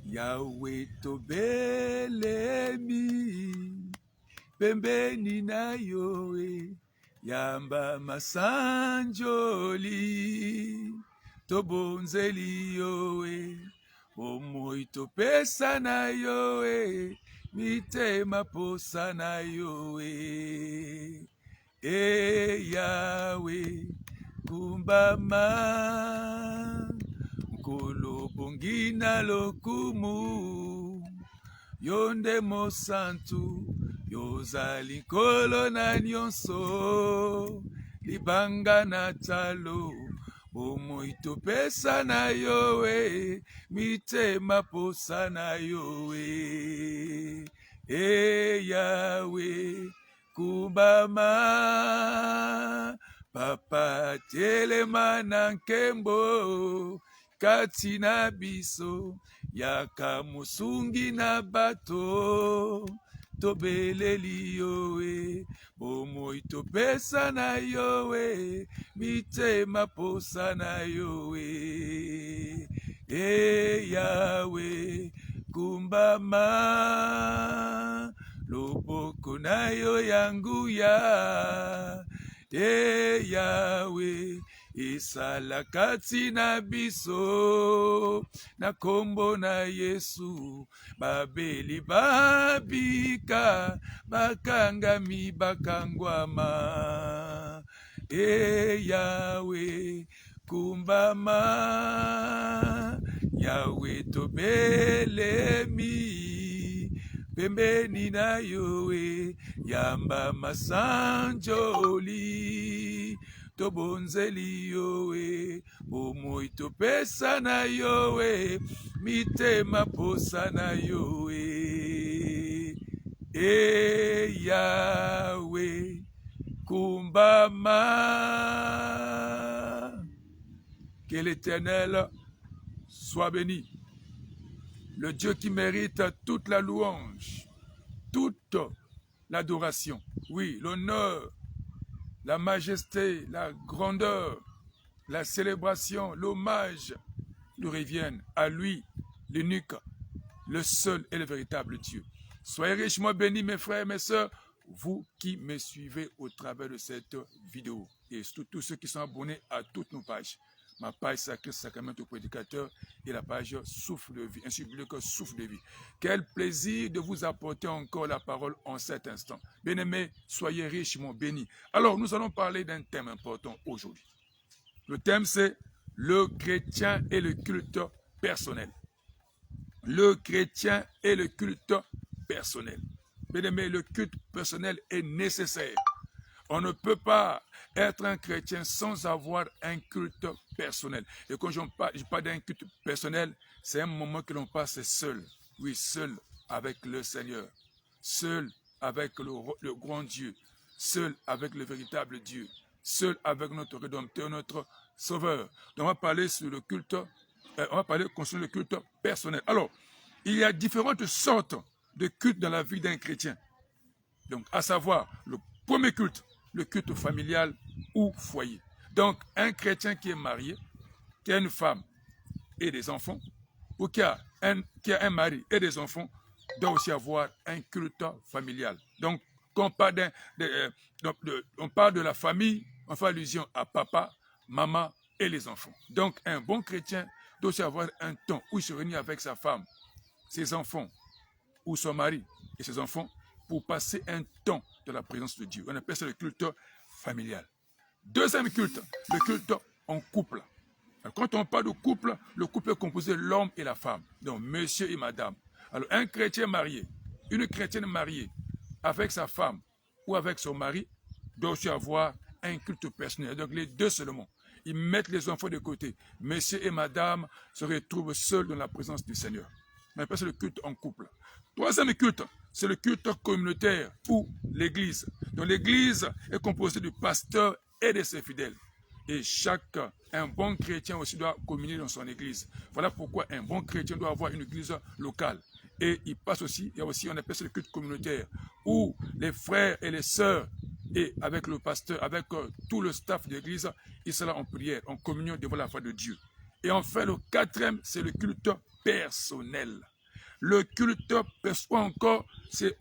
Yahweh tobelemi pembeni na yoe yamba masanjoli tobonzeli yoe omoi topesa na yoe mitema posa na yoe Yahweh kumbama nkolo bongina lokumu yonde mosantu yozali nkolo na nyonso libanga na talo omoi topesa na yoe mitema posa na yoe Yahweh kumbama papa telema na nkembo kati na biso yaka musungi na bato tobeleli yoe bomoi topesa na yoe mitema posa na yoe Yahweh kumbama loboko na yo yanguya Yahweh isala kati na biso na kombo na Yesu babeli babika bakangami bakangwama Yahweh kumbama Yahweh tobelemi pembeni na yoe yamba masanjoli tobonzeli yoe omoi topesa na yoe mitema posa na yoe Yahweh kumbama. Que l'Éternel soit béni, le Dieu qui mérite toute la louange, toute l'adoration, oui, l'honneur, la majesté, la grandeur, la célébration, l'hommage nous reviennent à lui, l'unique, le seul et le véritable Dieu. Soyez richement bénis, mes frères et mes sœurs, vous qui me suivez au travers de cette vidéo, et surtout tous ceux qui sont abonnés à toutes nos pages. Ma page Sacré Sacramento Prédicateur et la page Souffle de vie, ainsi que Souffle de vie. Quel plaisir de vous apporter encore la parole en cet instant. Bien-aimés, soyez richement bénis. Alors, nous allons parler d'un thème important aujourd'hui. Le thème, c'est le chrétien et le culte personnel. Le chrétien et le culte personnel. Bien-aimés, le culte personnel est nécessaire. On ne peut pas être un chrétien sans avoir un culte personnel. Et quand je parle d'un culte personnel, c'est un moment que l'on passe seul. Oui, seul avec le Seigneur. Seul avec le grand Dieu. Seul avec le véritable Dieu. Seul avec notre Rédempteur, notre Sauveur. Donc on va parler sur le culte, on va parler concernant le culte personnel. Alors, il y a différentes sortes de cultes dans la vie d'un chrétien. Donc, à savoir, le premier culte, le culte familial ou foyer. Donc, un chrétien qui est marié, qui a une femme et des enfants, ou qui a un mari et des enfants, doit aussi avoir un culte familial. Donc, quand on parle de la famille, on fait allusion à papa, maman et les enfants. Donc, un bon chrétien doit aussi avoir un temps où il se réunit avec sa femme, ses enfants, ou son mari et ses enfants, pour passer un temps dans la présence de Dieu. On appelle ça le culte familial. Deuxième culte, le culte en couple. Alors, quand on parle de couple, le couple est composé de l'homme et la femme, donc monsieur et madame. Alors un chrétien marié, une chrétienne mariée avec sa femme ou avec son mari doit aussi avoir un culte personnel. Donc les deux seulement. Ils mettent les enfants de côté. Monsieur et madame se retrouvent seuls dans la présence du Seigneur. On appelle ça le culte en couple. Troisième culte, c'est le culte communautaire ou l'église. Donc l'église est composée du pasteur et de ses fidèles. Et un bon chrétien aussi doit communier dans son église. Voilà pourquoi un bon chrétien doit avoir une église locale. Et il y a aussi, on appelle ça le culte communautaire, où les frères et les sœurs, et avec le pasteur, avec tout le staff de l'église, ils sont là en prière, en communion devant la foi de Dieu. Et enfin, le quatrième, c'est le culte personnel. le culte perçoit encore,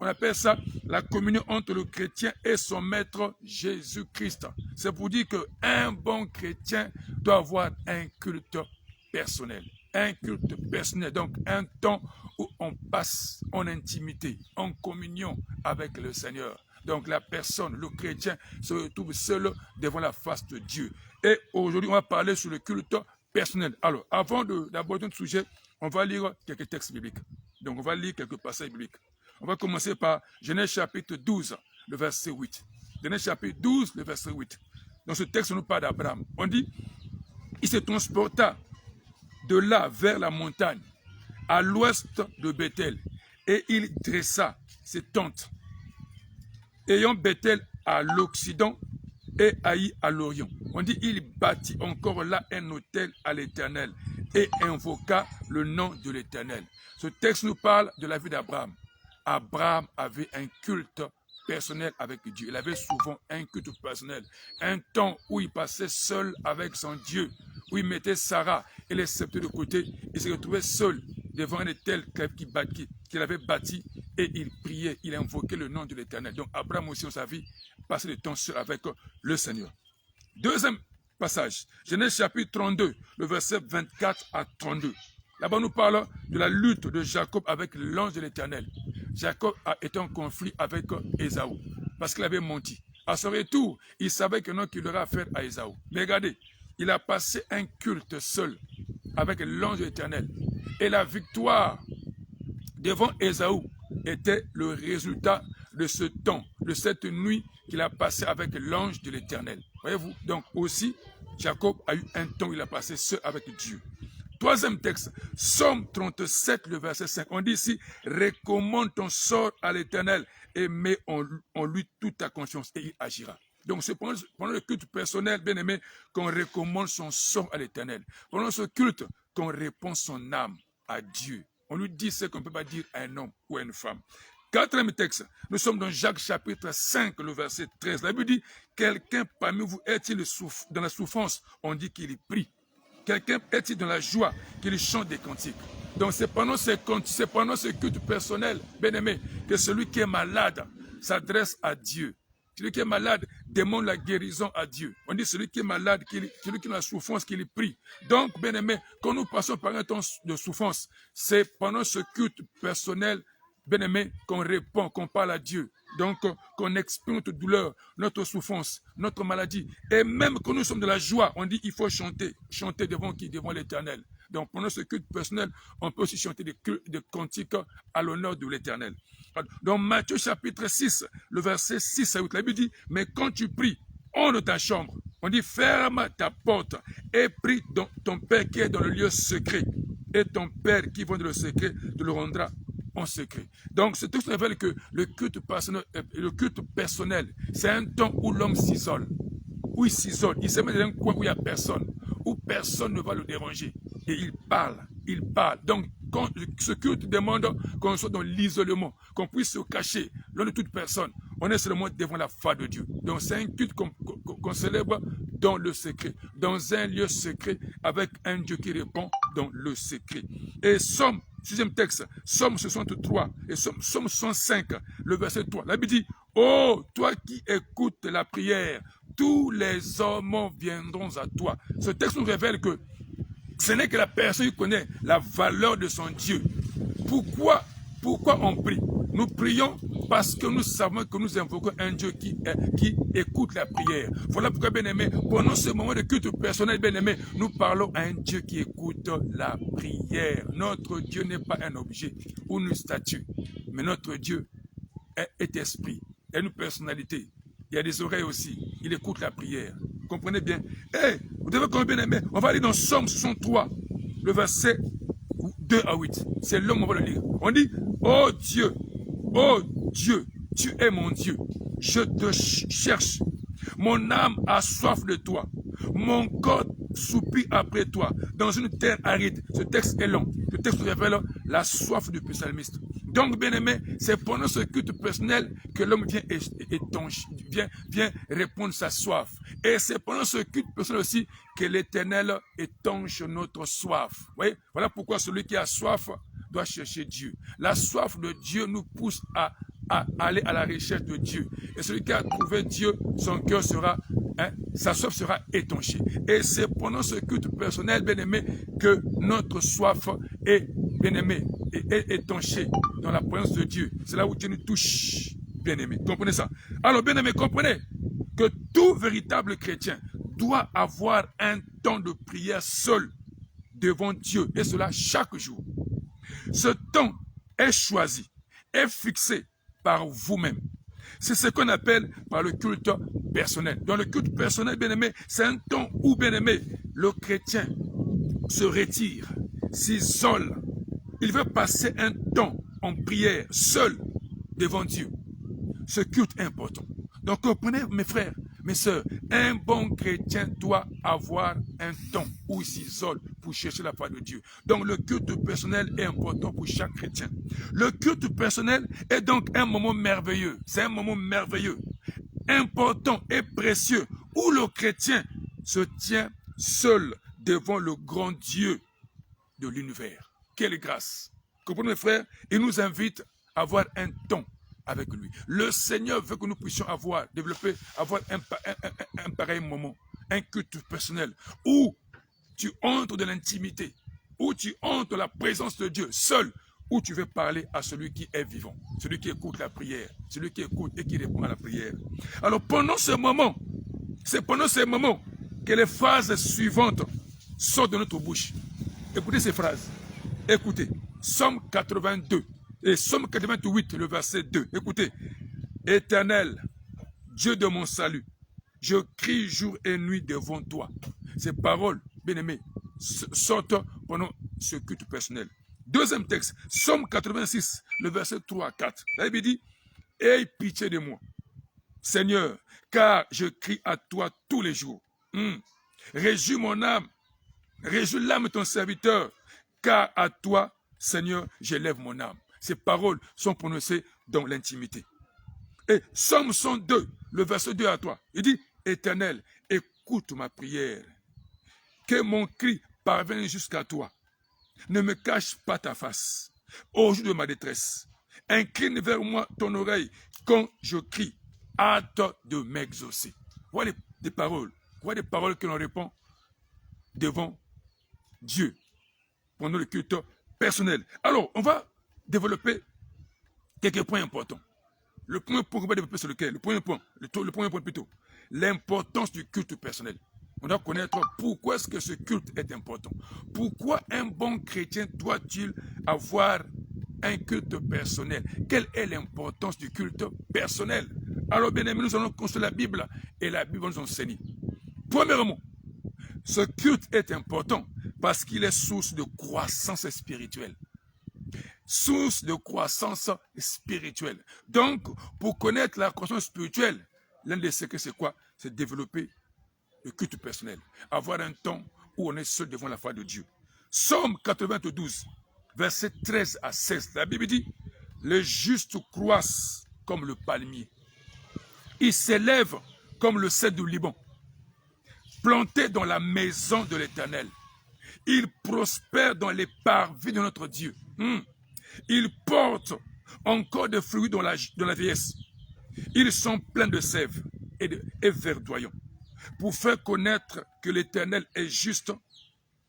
on appelle ça la communion entre le chrétien et son maître Jésus-Christ. C'est pour dire qu'un bon chrétien doit avoir un culte personnel. Un culte personnel, donc un temps où on passe en intimité, en communion avec le Seigneur. Donc la personne, le chrétien, se retrouve seul devant la face de Dieu. Et aujourd'hui, on va parler sur le culte personnel. Alors, avant d'aborder notre sujet, on va lire quelques textes bibliques. Donc, on va lire quelques passages bibliques. On va commencer par Genèse chapitre 12, le verset 8. Genèse chapitre 12, le verset 8. Dans ce texte, on nous parle d'Abraham. On dit, il se transporta de là vers la montagne, à l'ouest de Bethel, et il dressa ses tentes, ayant Bethel à l'occident et Haï à l'orient. On dit, il bâtit encore là un autel à l'Éternel et invoqua le nom de l'Éternel. Ce texte nous parle de la vie d'Abraham. Abraham avait un culte personnel avec Dieu. Il avait souvent un culte personnel. Un temps où il passait seul avec son Dieu, où il mettait Sarah et les sceptres de côté. Il se retrouvait seul devant un autel qu'il avait bâti et il priait, il invoquait le nom de l'Éternel. Donc Abraham aussi, dans sa vie, passait le temps seul avec le Seigneur. Deuxième passage, Genèse chapitre 32, le verset 24 à 32. Là-bas, on nous parle de la lutte de Jacob avec l'ange de l'Éternel. Jacob a été en conflit avec Ésaü parce qu'il avait menti. À son retour, il savait que non, qu'il aurait affaire à Ésaü. Mais regardez, il a passé un culte seul avec l'ange de l'Éternel. Et la victoire devant Ésaü était le résultat de ce temps, de cette nuit qu'il a passé avec l'ange de l'Éternel. Voyez-vous? Donc aussi, Jacob a eu un temps où il a passé seul avec Dieu. Troisième texte, Psaume 37, le verset 5. On dit ici, recommande ton sort à l'Éternel et mets en lui toute ta conscience et il agira. Donc c'est pendant le culte personnel, bien aimé, qu'on recommande son sort à l'Éternel. Pendant ce culte, qu'on répond son âme à Dieu. On lui dit ce qu'on ne peut pas dire à un homme ou à une femme. Quatrième texte, nous sommes dans Jacques chapitre 5, le verset 13. La Bible dit, quelqu'un parmi vous est-il dans la souffrance? On dit qu'il prie. Quelqu'un est-il dans la joie qu'il chante des cantiques? Donc c'est pendant ce culte personnel, bien aimé, que celui qui est malade s'adresse à Dieu. Celui qui est malade demande la guérison à Dieu. On dit celui qui est malade, celui qui est dans la souffrance, qu'il prie. Donc, bien aimé, quand nous passons par un temps de souffrance, c'est pendant ce culte personnel, bien aimé, qu'on répond, qu'on parle à Dieu. Donc, qu'on exprime notre douleur, notre souffrance, notre maladie. Et même quand nous sommes de la joie, on dit il faut chanter. Chanter devant qui? Devant l'Éternel. Donc, pendant ce culte personnel, on peut aussi chanter des cantiques à l'honneur de l'Éternel. Dans Matthieu chapitre 6, le verset 6 à 8, la Bible dit, mais quand tu pries, hors de ta chambre, on dit ferme ta porte et prie ton Père qui est dans le lieu secret. Et ton Père qui va dans le secret te le rendra en secret. Donc, ce texte révèle que le culte personnel, c'est un temps où l'homme s'isole. Où il s'isole, il se met dans un coin où il n'y a personne, où personne ne va le déranger. Et il parle. Donc, quand ce culte demande qu'on soit dans l'isolement, qu'on puisse se cacher loin de toute personne, on est seulement devant la face de Dieu. Donc, c'est un culte qu'on célèbre dans le secret, dans un lieu secret, avec un Dieu qui répond dans le secret. Et Somme, sixième texte, Somme 63 et Somme 65, le verset 3. La Bible dit, oh, toi qui écoutes la prière, tous les hommes viendront à toi. Ce texte nous révèle que ce n'est que la personne qui connaît la valeur de son Dieu. Pourquoi on prie? Nous prions parce que nous savons que nous invoquons un Dieu qui écoute la prière. Voilà pourquoi, bien-aimé, pendant ce moment de culte personnel, bien-aimé, nous parlons à un Dieu qui écoute la prière. Notre Dieu n'est pas un objet ou une statue, mais notre Dieu est esprit, il a une personnalité. Il y a des oreilles aussi. Il écoute la prière. Vous comprenez bien? Vous devez comprendre, bien aimé. On va aller dans Somme 63, le verset 2 à 8. C'est l'homme, on va le lire. On dit, oh Dieu, tu es mon Dieu. Je te cherche. Mon âme a soif de toi. Mon corps soupire après toi. Dans une terre aride. Ce texte est long. Ce texte révèle la soif du psalmiste. Donc, bien aimé, c'est pendant ce culte personnel que l'homme vient répondre sa soif. Et c'est pendant ce culte personnel aussi que l'Éternel étanche notre soif. Oui, voilà pourquoi celui qui a soif doit chercher Dieu. La soif de Dieu nous pousse à aller à la recherche de Dieu. Et celui qui a trouvé Dieu, son cœur sera, sa soif sera étanchée. Et c'est pendant ce culte personnel, bien-aimé, que notre soif est, bien-aimé, est étanchée dans la présence de Dieu. C'est là où Dieu nous touche, bien-aimé. Comprenez ça? Alors, bien-aimé, comprenez que tout véritable chrétien doit avoir un temps de prière seul devant Dieu, et cela chaque jour. Ce temps est choisi, est fixé par vous-même. C'est ce qu'on appelle par le culte personnel. Dans le culte personnel, bien-aimé, c'est un temps où, bien-aimé, le chrétien se retire, s'isole. Il veut passer un temps en prière, seul, devant Dieu. Ce culte est important. Donc, comprenez, mes frères, mes sœurs, un bon chrétien doit avoir un temps où il s'isole pour chercher la face de Dieu. Donc, le culte personnel est important pour chaque chrétien. Le culte personnel est donc un moment merveilleux. C'est un moment merveilleux, important et précieux, où le chrétien se tient seul devant le grand Dieu de l'univers. Quelle grâce! Comprenez, mes frères? Il nous invite à avoir un temps avec lui. Le Seigneur veut que nous puissions développer un pareil moment, un culte personnel, où tu entres de l'intimité, où tu entres de la présence de Dieu, seul, où tu veux parler à celui qui est vivant, celui qui écoute la prière, celui qui écoute et qui répond à la prière. Alors pendant ce moment, c'est pendant ce moment que les phrases suivantes sortent de notre bouche. Écoutez ces phrases. Écoutez, Psaume 82. Et Psaume 88, le verset 2. Écoutez, Éternel, Dieu de mon salut, je crie jour et nuit devant toi. Ces paroles, bien-aimés, sortent pendant ce culte personnel. Deuxième texte, Psaume 86, le verset 3 à 4. La Bible dit, aie pitié de moi, Seigneur, car je crie à toi tous les jours. Réjouis mon âme, réjouis l'âme de ton serviteur, car à toi, Seigneur, j'élève mon âme. Ces paroles sont prononcées dans l'intimité. Et Psaume 102, le verset 2 à 3, il dit, Éternel, écoute ma prière, que mon cri parvienne jusqu'à toi. Ne me cache pas ta face au jour de ma détresse. Incline vers moi ton oreille quand je crie. Hâte de m'exaucer. Voilà des paroles. Voilà des paroles que l'on répond devant Dieu pendant le culte personnel. Alors, on va développer quelques points importants. Le premier point qu'on va développer, c'est lequel? Le premier point plutôt. L'importance du culte personnel. On doit connaître pourquoi est-ce que ce culte est important. Pourquoi un bon chrétien doit-il avoir un culte personnel? Quelle est l'importance du culte personnel? Alors, bien aimé, nous allons consulter la Bible et la Bible nous enseigne. Premièrement, ce culte est important parce qu'il est source de croissance spirituelle. Source de croissance spirituelle. Donc, pour connaître la croissance spirituelle, l'un des secrets, c'est quoi? C'est développer le culte personnel. Avoir un temps où on est seul devant la face de Dieu. Psaume 92, versets 13 à 16. La Bible dit, les justes croissent comme le palmier. Ils s'élèvent comme le cèdre du Liban. Plantés dans la maison de l'Éternel. Ils prospèrent dans les parvis de notre Dieu. Ils portent encore des fruits dans la vieillesse. Ils sont pleins de sève et verdoyants. Pour faire connaître que l'Éternel est juste,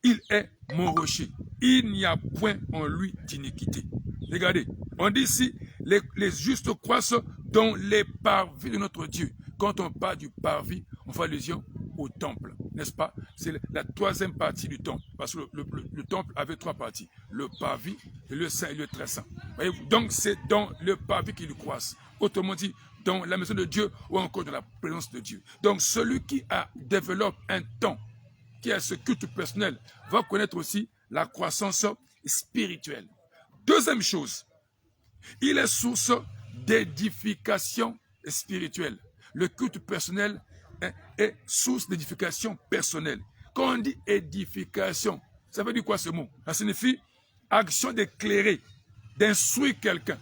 il est mon rocher. Il n'y a point en lui d'iniquité. Regardez, on dit ici, les justes croissent dans les parvis de notre Dieu. Quand on parle du parvis, on fait allusion au temple, n'est-ce pas? C'est la troisième partie du temple, parce que le temple avait trois parties, le parvis, le saint et le très saint. Donc c'est dans le parvis qu'il croisse, autrement dit, dans la maison de Dieu ou encore dans la présence de Dieu. Donc celui qui développe un temps, qui a ce culte personnel, va connaître aussi la croissance spirituelle. Deuxième chose, il est source d'édification spirituelle. Le culte personnel est source d'édification personnelle. Quand on dit édification, ça veut dire quoi ce mot? Ça signifie action d'éclairer, d'instruire quelqu'un.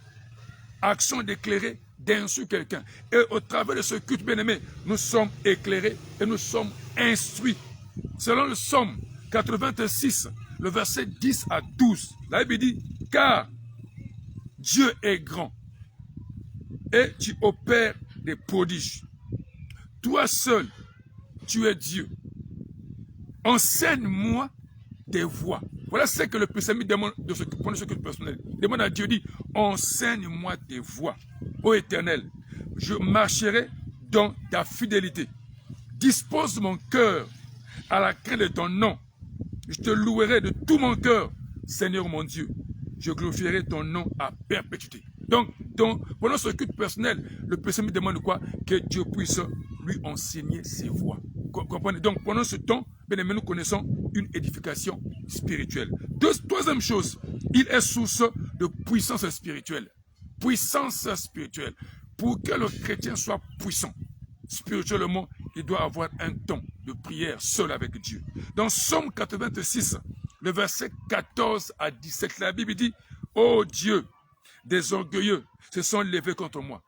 Action d'éclairer, d'instruire quelqu'un. Et au travers de ce culte bien-aimé, nous sommes éclairés et nous sommes instruits. Selon le Psaume 86, le verset 10 à 12, la Bible dit, car Dieu est grand et tu opères des prodiges. Toi seul, tu es Dieu. Enseigne-moi tes voies. Voilà ce que le psalmiste demande de ce culte personnel. Il demande à Dieu, dit, enseigne-moi tes voies, ô Éternel. Je marcherai dans ta fidélité. Dispose mon cœur à la crainte de ton nom. Je te louerai de tout mon cœur, Seigneur mon Dieu. Je glorifierai ton nom à perpétuité. Donc pendant ce culte personnel, le psalmiste demande quoi? Que Dieu puisse lui enseigner ses voies. Comprenez? Donc pendant ce temps, bien aimé, nous connaissons une édification spirituelle. Troisième chose, il est source de puissance spirituelle. Puissance spirituelle. Pour que le chrétien soit puissant spirituellement, il doit avoir un temps de prière seul avec Dieu. Dans Somme 86, le verset 14 à 17, la Bible dit, « Ô Dieu, des orgueilleux se sont levés contre moi.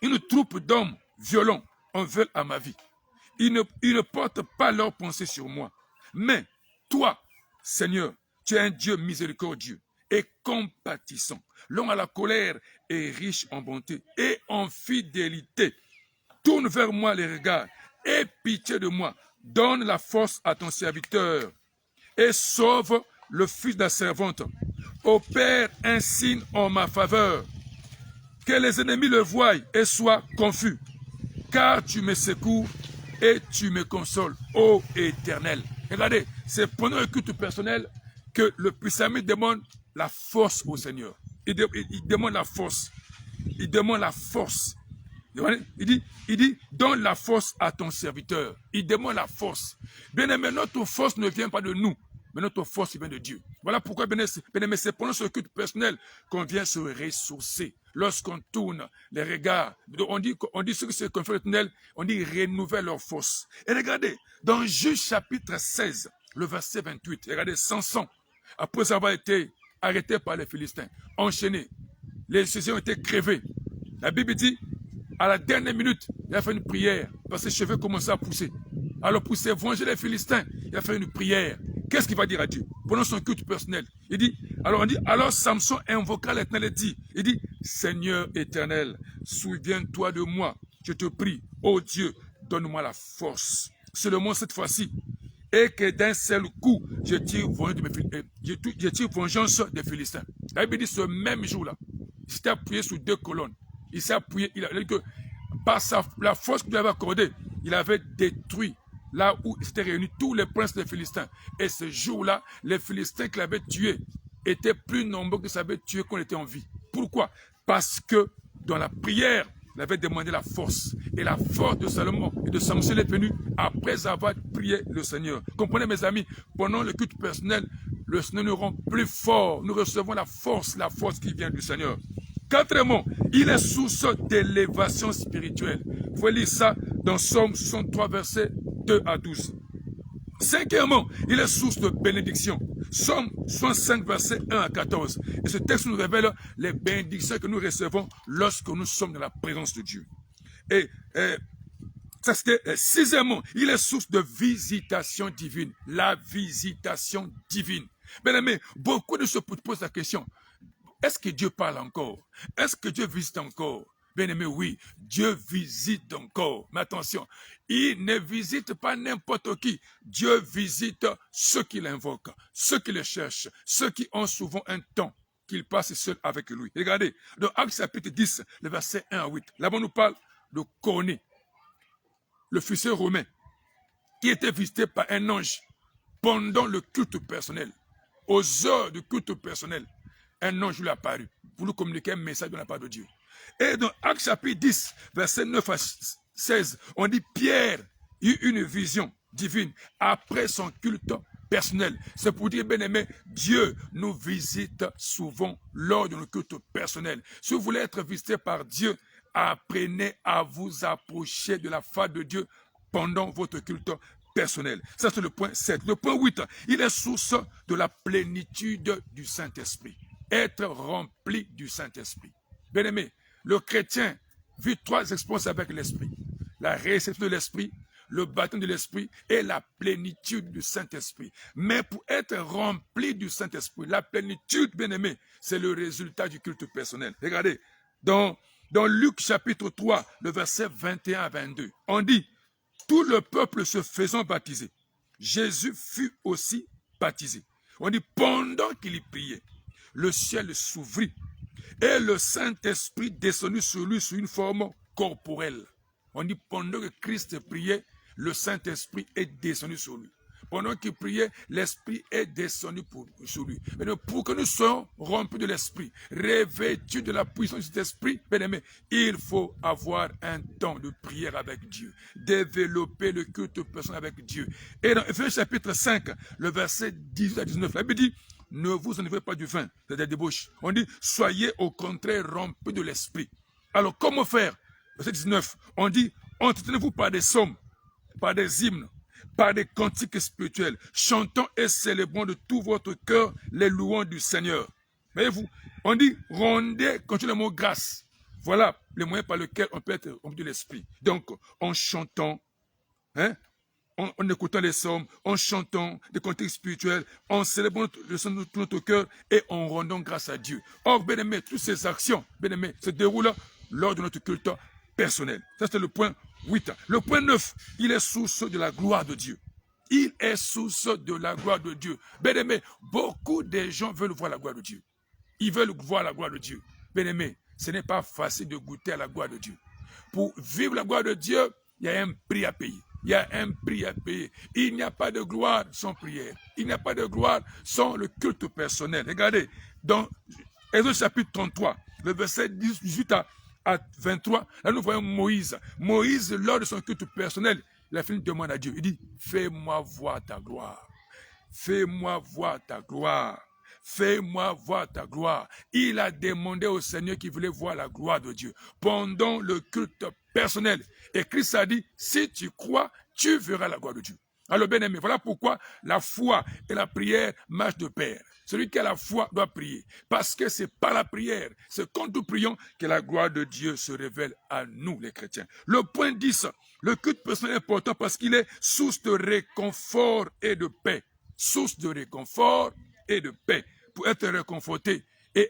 Une troupe d'hommes violents en veulent à ma vie. Ils ne portent pas leurs pensées sur moi. Mais toi, Seigneur, tu es un Dieu miséricordieux et compatissant, lent à la colère et riche en bonté et en fidélité. Tourne vers moi les regards, aie pitié de moi. Donne la force à ton serviteur et sauve le fils de la servante. Opère un signe en ma faveur. Que les ennemis le voient et soient confus. Car tu me secours et tu me consoles, ô Éternel. Regardez, c'est pendant le culte personnel que le psalmiste demande la force au Seigneur. Il demande la force. Il demande la force. Il dit, donne la force à ton serviteur. Il demande la force. Bien aimé, notre force ne vient pas de nous, mais notre force vient de Dieu. Voilà pourquoi, bien aimé, c'est pendant ce culte personnel qu'on vient se ressourcer. Lorsqu'on tourne les regards, on dit ce que c'est qu'on fait le tunnel, on dit renouvelle leur force. Et regardez, dans Juge chapitre 16, le verset 28, regardez, Samson, après avoir été arrêté par les Philistins, enchaîné, les cheveux ont été crevés. La Bible dit, à la dernière minute, il a fait une prière parce que ses cheveux commençaient à pousser. Alors pour se venger les Philistins, il a fait une prière. Qu'est-ce qu'il va dire à Dieu? Pendant son culte personnel. Alors Samson invoqua l'Éternel et dit, Seigneur éternel, souviens-toi de moi. Je te prie, ô Dieu, donne-moi la force. Seulement cette fois-ci, et que d'un seul coup, je tire vengeance des Philistins. La Bible dit ce même jour-là, il s'était appuyé sur 2 colonnes. Il s'est appuyé, il a dit que par la force qu'il lui avait accordée, il avait détruit là où s'étaient réunis tous les princes des Philistins. Et ce jour-là, les Philistins qu'il avait tués étaient plus nombreux que ça avait tué qu'on était en vie. Pourquoi? Parce que dans la prière, il avait demandé la force. Et la force de Salomon et de Samson est venue après avoir prié le Seigneur. Comprenez mes amis, pendant le culte personnel, le Seigneur nous rend plus forts. Nous recevons la force qui vient du Seigneur. Quatrièmement, il est source d'élévation spirituelle. Vous pouvez lire ça dans Somme 63, versets 2 à 12. Cinquièmement, il est source de bénédiction. Somme 65, versets 1 à 14. Et ce texte nous révèle les bénédictions que nous recevons lorsque nous sommes dans la présence de Dieu. Et ça c'était sixièmement, il est source de visitation divine. La visitation divine. Bien aimé, beaucoup de se posent la question, est-ce que Dieu parle encore? Est-ce que Dieu visite encore? Bien aimé, oui, Dieu visite encore. Mais attention, il ne visite pas n'importe qui. Dieu visite ceux qui l'invoquent, ceux qui le cherchent, ceux qui ont souvent un temps qu'ils passent seuls avec lui. Regardez, dans Actes chapitre 10, le verset 1 à 8, là-bas on nous parle de Cornée, le officier romain, qui était visité par un ange pendant le culte personnel. Aux heures du culte personnel, un ange lui est apparu pour lui communiquer un message de la part de Dieu. Et dans Actes chapitre 10, verset 9 à 16, on dit Pierre eut une vision divine après son culte personnel. C'est pour dire, bien aimé, Dieu nous visite souvent lors de nos cultes personnels. Si vous voulez être visité par Dieu, apprenez à vous approcher de la face de Dieu pendant votre culte personnel. Ça, c'est le point 7. Le point 8, il est source de la plénitude du Saint-Esprit. Être rempli du Saint-Esprit. Bien aimé, le chrétien vit 3 expériences avec l'Esprit. La réception de l'Esprit, le baptême de l'Esprit et la plénitude du Saint-Esprit. Mais pour être rempli du Saint-Esprit, la plénitude, bien-aimé, c'est le résultat du culte personnel. Regardez, dans Luc chapitre 3, le verset 21 à 22, on dit, tout le peuple se faisant baptiser, Jésus fut aussi baptisé. On dit, pendant qu'il y priait, le ciel s'ouvrit et le Saint-Esprit descendit sur lui sous une forme corporelle. On dit, pendant que Christ priait, le Saint-Esprit est descendu sur lui. Pendant qu'il priait, l'Esprit est descendu sur lui. Mais pour que nous soyons remplis de l'Esprit, revêtus de la puissance de cet Esprit, bien aimé, il faut avoir un temps de prière avec Dieu, développer le culte personnel avec Dieu. Et dans Ephésiens chapitre 5, le verset 18 à 19, la Bible dit, ne vous enivrez pas du vin, c'est la débauche. On dit, soyez au contraire remplis de l'Esprit. Alors, comment faire? Verset 19, on dit, entretenez-vous par des psaumes, par des hymnes, par des cantiques spirituels, chantant et célébrant de tout votre cœur les louanges du Seigneur. Voyez-vous, on dit, rendez continuellement grâce. Voilà les moyens par lesquels on peut être rempli de l'Esprit. Donc, en chantant, en écoutant les psaumes, en chantant des cantiques spirituels, en célébrant le Seigneur de tout notre cœur et en rendant grâce à Dieu. Or, bien aimé, toutes ces actions, bien aimé, se déroulent lors de notre culte personnel. Ça, c'est le point 8. Le point 9, il est source de la gloire de Dieu. Il est source de la gloire de Dieu. Bien aimé, beaucoup de gens veulent voir la gloire de Dieu. Ils veulent voir la gloire de Dieu. Bien aimé, ce n'est pas facile de goûter à la gloire de Dieu. Pour vivre la gloire de Dieu, il y a un prix à payer. Il y a un prix à payer. Il n'y a pas de gloire sans prière. Il n'y a pas de gloire sans le culte personnel. Regardez, dans Exode chapitre 33, le verset 18 à 23, là nous voyons Moïse. Moïse, lors de son culte personnel, il a fait une demande à Dieu. Il dit, fais-moi voir ta gloire. Fais-moi voir ta gloire. Fais-moi voir ta gloire. Il a demandé au Seigneur qu'il voulait voir la gloire de Dieu pendant le culte personnel. Et Christ a dit, si tu crois, tu verras la gloire de Dieu. Alors bien aimé, voilà pourquoi la foi et la prière marchent de pair. Celui qui a la foi doit prier. Parce que c'est par la prière, c'est quand nous prions que la gloire de Dieu se révèle à nous les chrétiens. Le point 10, le culte personnel est important parce qu'il est source de réconfort et de paix. Source de réconfort et de paix. Pour être réconforté et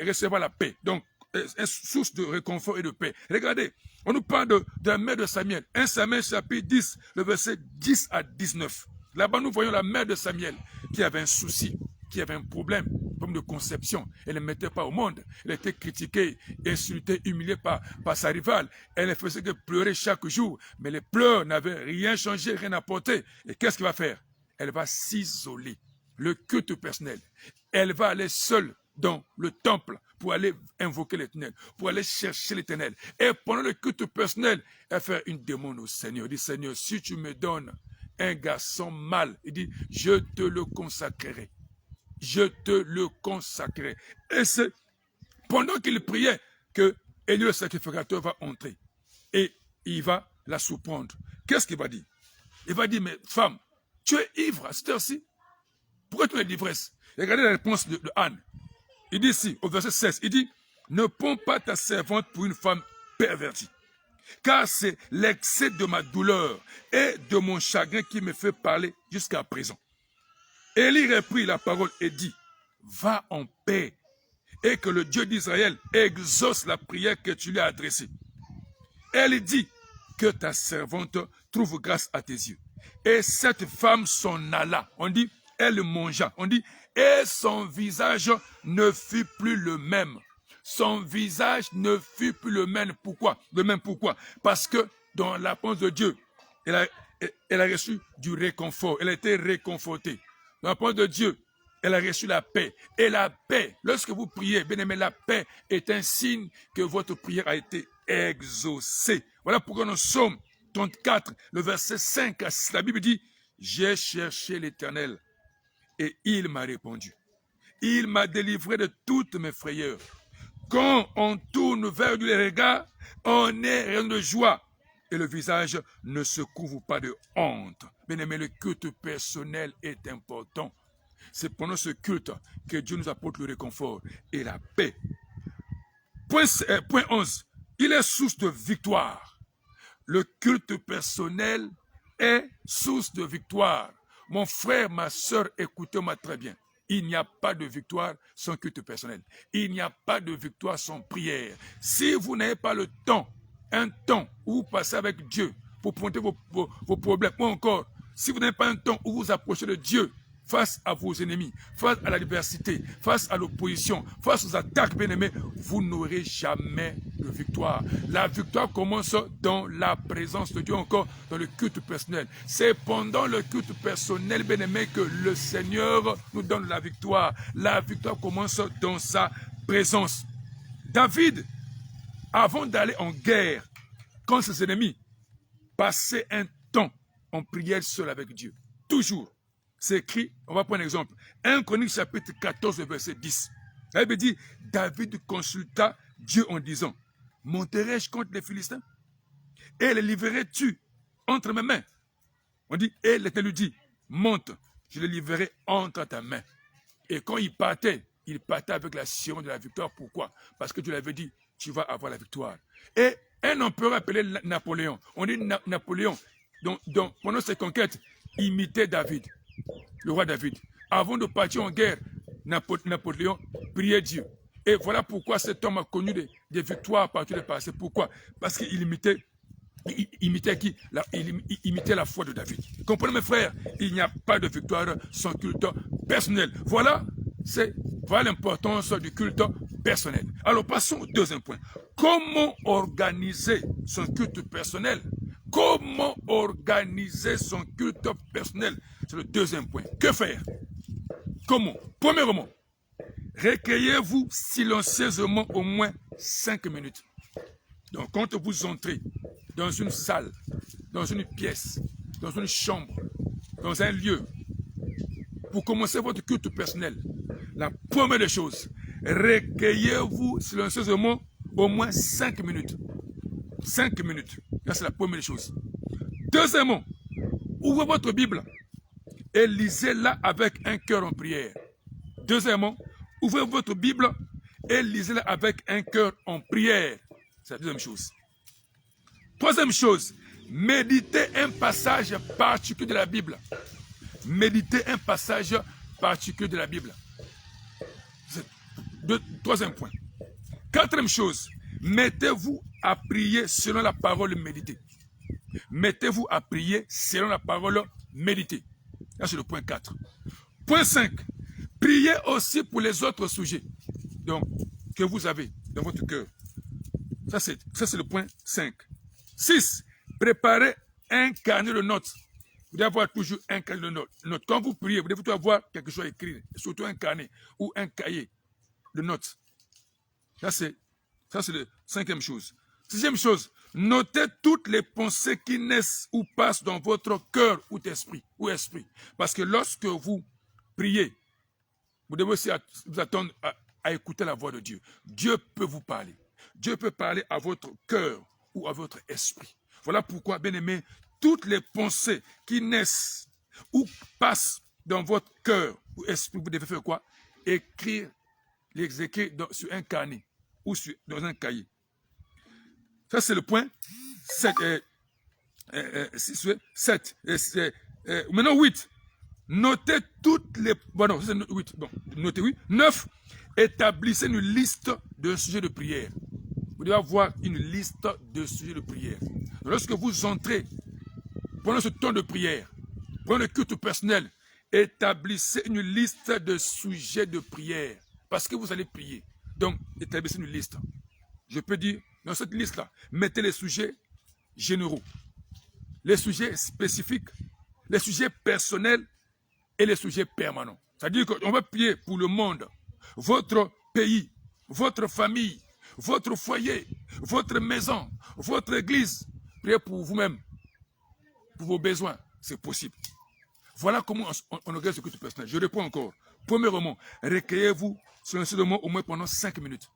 recevoir la paix. Donc, source de réconfort et de paix. Regardez, on nous parle de la mère de Samuel. 1 Samuel chapitre 10, le verset 10 à 19. Là-bas, nous voyons la mère de Samuel qui avait un souci, qui avait un problème de conception. Elle ne mettait pas au monde. Elle était critiquée, insultée, humiliée par sa rivale. Elle ne faisait que pleurer chaque jour. Mais les pleurs n'avaient rien changé, rien apporté. Et qu'est-ce qu'elle va faire? Elle va s'isoler. Le culte personnel. Elle va aller seule dans le temple pour aller invoquer l'Éternel, pour aller chercher l'Éternel. Et pendant le culte personnel, elle fait une demande au Seigneur. Elle dit, Seigneur, si tu me donnes un garçon mâle, il dit, je te le consacrerai. Je te le consacrerai. Et c'est pendant qu'il priait que Élie le sacrificateur va entrer. Et il va la surprendre. Qu'est-ce qu'il va dire? Il va dire, mais femme, tu es ivre à cette heure-ci? Pourquoi tu es d'ivresse? Regardez la réponse de Anne. Il dit ici, au verset 16, il dit, ne prends pas ta servante pour une femme pervertie, car c'est l'excès de ma douleur et de mon chagrin qui me fait parler jusqu'à présent. Élie reprit la parole et dit, va en paix, et que le Dieu d'Israël exauce la prière que tu lui as adressée. Elle dit, que ta servante trouve grâce à tes yeux. Et cette femme s'en alla. On dit, elle mangea. On dit, et son visage ne fut plus le même. Son visage ne fut plus le même. Pourquoi? Pourquoi? Parce que dans la pensée de Dieu, elle a reçu du réconfort. Elle a été réconfortée. Dans la pensée de Dieu, elle a reçu la paix. Et la paix, lorsque vous priez, bien aimé, la paix est un signe que votre prière a été exaucée. Voilà pourquoi nous sommes 34, le verset 5 à 6. La Bible dit, j'ai cherché l'Éternel et il m'a répondu. Il m'a délivré de toutes mes frayeurs. Quand on tourne vers lui les regards, on est rayonnant de joie et le visage ne se couvre pas de honte. Bien aimé, le culte personnel est important. C'est pendant ce culte que Dieu nous apporte le réconfort et la paix. Point 11. Il est source de victoire. Le culte personnel est source de victoire. Mon frère, ma soeur, écoutez-moi très bien. Il n'y a pas de victoire sans culte personnel. Il n'y a pas de victoire sans prière. Si vous n'avez pas le temps, un temps où vous passez avec Dieu pour pointer vos problèmes, ou encore, si vous n'avez pas un temps où vous approchez de Dieu face à vos ennemis, face à l'adversité, face à l'opposition, face aux attaques, bien-aimés, vous n'aurez jamais de victoire. La victoire commence dans la présence de Dieu, encore dans le culte personnel. C'est pendant le culte personnel, bien-aimé, que le Seigneur nous donne la victoire. La victoire commence dans sa présence. David, avant d'aller en guerre contre ses ennemis, passait un temps en prière seul avec Dieu. Toujours. C'est écrit, on va prendre un exemple. 1 Chronique chapitre 14, verset 10. La Bible dit, David consulta Dieu en disant, monterai-je contre les Philistins? Et les livrerai-tu entre mes mains? On dit, et l'Éternel lui dit, monte, je les livrerai entre ta main. Et quand il partait avec l'assurance de la victoire. Pourquoi? Parce que Dieu l'avait dit, tu vas avoir la victoire. Et un empereur appelé Napoléon, on dit Napoléon, pendant ses conquêtes, imitait David. Le roi David. Avant de partir en guerre, Napoléon priait Dieu. Et voilà pourquoi cet homme a connu des victoires partout le passé. Pourquoi? Parce qu'il imitait qui? Il imitait la foi de David. Comprenez mes frères, il n'y a pas de victoire sans culte personnel. Voilà l'importance du culte personnel. Alors passons au deuxième point. Comment organiser son culte personnel? Comment organiser son culte personnel? C'est le deuxième point. Que faire? Comment? Premièrement, recueillez-vous silencieusement au moins 5 minutes. Donc, quand vous entrez dans une salle, dans une pièce, dans une chambre, dans un lieu, pour commencer votre culte personnel, la première des choses, recueillez-vous silencieusement au moins 5 minutes. 5 minutes. Là, c'est la première des choses. Deuxièmement, ouvrez votre Bible et lisez-la avec un cœur en prière. Deuxièmement, ouvrez votre Bible et lisez-la avec un cœur en prière. C'est la deuxième chose. Troisième chose, méditez un passage particulier de la Bible. Méditez un passage particulier de la Bible. Troisième point. Quatrième chose, mettez-vous à prier selon la parole méditée. Mettez-vous à prier selon la parole méditée. Là, c'est le point 4. Point 5. Priez aussi pour les autres sujets donc, que vous avez dans votre cœur. Ça, c'est le point 5. 6. Préparez un carnet de notes. Vous devez avoir toujours un carnet de notes. Quand vous priez, vous devez toujours avoir quelque chose à écrire, surtout un carnet ou un cahier de notes. Ça, c'est la 5e chose. 6e chose, notez toutes les pensées qui naissent ou passent dans votre cœur ou esprit. Parce que lorsque vous priez, vous devez aussi vous attendre à écouter la voix de Dieu. Dieu peut vous parler. Dieu peut parler à votre cœur ou à votre esprit. Voilà pourquoi, bien-aimés, toutes les pensées qui naissent ou passent dans votre cœur ou esprit, vous devez faire quoi? Les écrire sur un carnet ou dans un cahier. Ça, c'est le point 7. 8. Notez toutes les... Bon, non, c'est 8. Bon, notez 8. 9. Établissez une liste de sujets de prière. Vous devez avoir une liste de sujets de prière. Lorsque vous entrez pendant ce temps de prière, pendant le culte personnel, établissez une liste de sujets de prière. Parce que vous allez prier. Donc, établissez une liste. Je peux dire, dans cette liste-là, mettez les sujets généraux, les sujets spécifiques, les sujets personnels et les sujets permanents. C'est-à-dire qu'on va prier pour le monde, votre pays, votre famille, votre foyer, votre maison, votre église. Priez pour vous-même, pour vos besoins. C'est possible. Voilà comment on organise ce culte personnel. Je réponds encore. Premièrement, recueillez-vous silencieusement au moins pendant 5 minutes.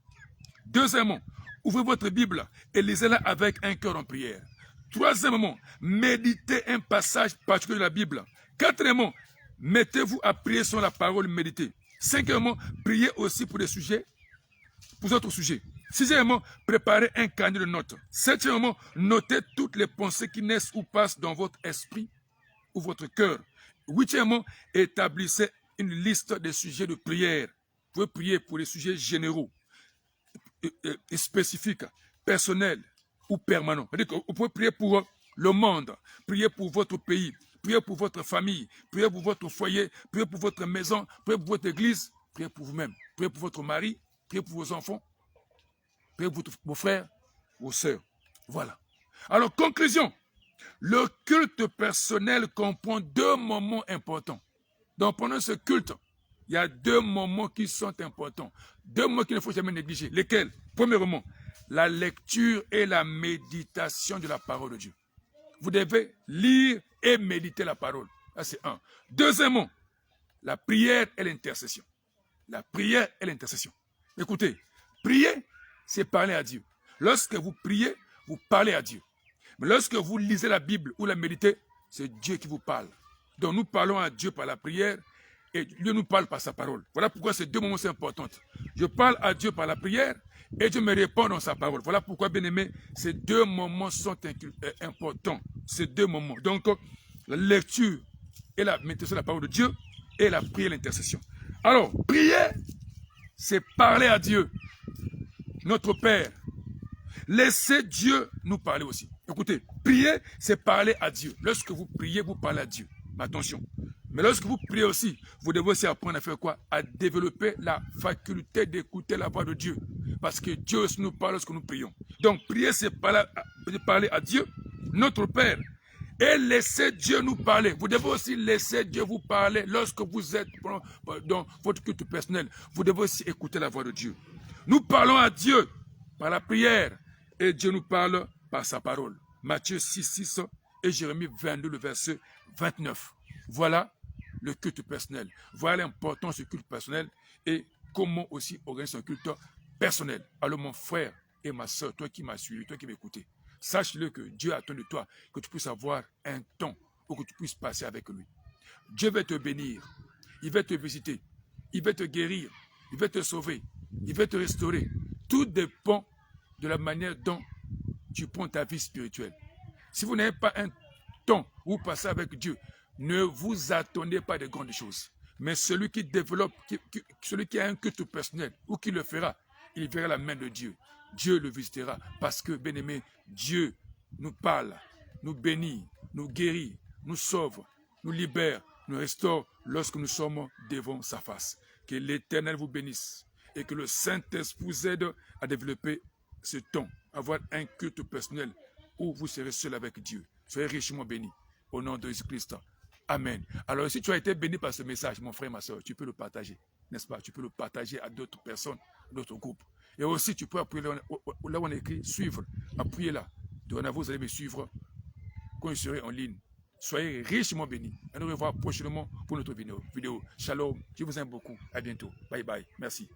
Deuxièmement, ouvrez votre Bible et lisez-la avec un cœur en prière. Troisièmement, méditez un passage particulier de la Bible. Quatrièmement, mettez-vous à prier sur la parole méditée. Cinquièmement, priez aussi pour des sujets, pour d'autres sujets. Sixièmement, préparez un carnet de notes. Septièmement, notez toutes les pensées qui naissent ou passent dans votre esprit ou votre cœur. Huitièmement, établissez une liste des sujets de prière. Vous pouvez prier pour les sujets généraux, et spécifiques, personnels ou permanents. Vous pouvez prier pour le monde, prier pour votre pays, prier pour votre famille, prier pour votre foyer, prier pour votre maison, prier pour votre église, prier pour vous-même, prier pour votre mari, prier pour vos enfants, prier pour vos frères, vos sœurs. Voilà. Alors, conclusion. Le culte personnel comprend deux moments importants. Donc, pendant ce culte, il y a deux moments qui sont importants. Deux moments qu'il ne faut jamais négliger. Lesquels? Premièrement, la lecture et la méditation de la parole de Dieu. Vous devez lire et méditer la parole. Ça, c'est un. Deuxièmement, la prière et l'intercession. La prière et l'intercession. Écoutez, prier, c'est parler à Dieu. Lorsque vous priez, vous parlez à Dieu. Mais lorsque vous lisez la Bible ou la méditez, c'est Dieu qui vous parle. Donc nous parlons à Dieu par la prière et Dieu nous parle par sa parole. Voilà pourquoi ces deux moments sont importants. Je parle à Dieu par la prière et Dieu me répond dans sa parole. Voilà pourquoi, bien aimé, ces deux moments sont importants. Ces deux moments. Donc, la lecture et la méditation de la parole de Dieu et la prière et l'intercession. Alors, prier, c'est parler à Dieu, notre Père. Laissez Dieu nous parler aussi. Écoutez, prier, c'est parler à Dieu. Lorsque vous priez, vous parlez à Dieu. Mais attention. Mais lorsque vous priez aussi, vous devez aussi apprendre à faire quoi? À développer la faculté d'écouter la voix de Dieu. Parce que Dieu aussi nous parle lorsque nous prions. Donc, prier, c'est parler à Dieu, notre Père. Et laissez Dieu nous parler. Vous devez aussi laisser Dieu vous parler lorsque vous êtes dans votre culte personnel. Vous devez aussi écouter la voix de Dieu. Nous parlons à Dieu par la prière. Et Dieu nous parle par sa parole. Matthieu 6, 6 et Jérémie 22, le verset 29. Voilà le culte personnel. Voilà l'importance du culte personnel et comment aussi organiser un culte personnel. Alors mon frère et ma soeur, toi qui m'as suivi, toi qui m'écoutes, sache-le que Dieu attend de toi que tu puisses avoir un temps où que tu puisses passer avec lui. Dieu va te bénir. Il va te visiter. Il va te guérir. Il va te sauver. Il va te restaurer. Tout dépend de la manière dont tu prends ta vie spirituelle. Si vous n'avez pas un temps où vous passez avec Dieu, ne vous attendez pas de grandes choses. Mais celui qui développe, celui qui a un culte personnel ou qui le fera, il verra la main de Dieu. Dieu le visitera parce que, bien aimé, Dieu nous parle, nous bénit, nous guérit, nous sauve, nous libère, nous restaure lorsque nous sommes devant sa face. Que l'Éternel vous bénisse et que le Saint-Esprit vous aide à développer ce temps, avoir un culte personnel où vous serez seul avec Dieu. Soyez richement bénis au nom de Jésus-Christ. Amen. Alors si tu as été béni par ce message, mon frère, ma soeur, tu peux le partager, n'est-ce pas? Tu peux le partager à d'autres personnes, d'autres groupes. Et aussi, tu peux appuyer là où on écrit suivre. Appuyez là. Dorénavant, vous allez me suivre quand je serai en ligne. Soyez richement bénis. À nous revoir prochainement pour notre vidéo. Shalom. Je vous aime beaucoup. À bientôt. Bye bye. Merci.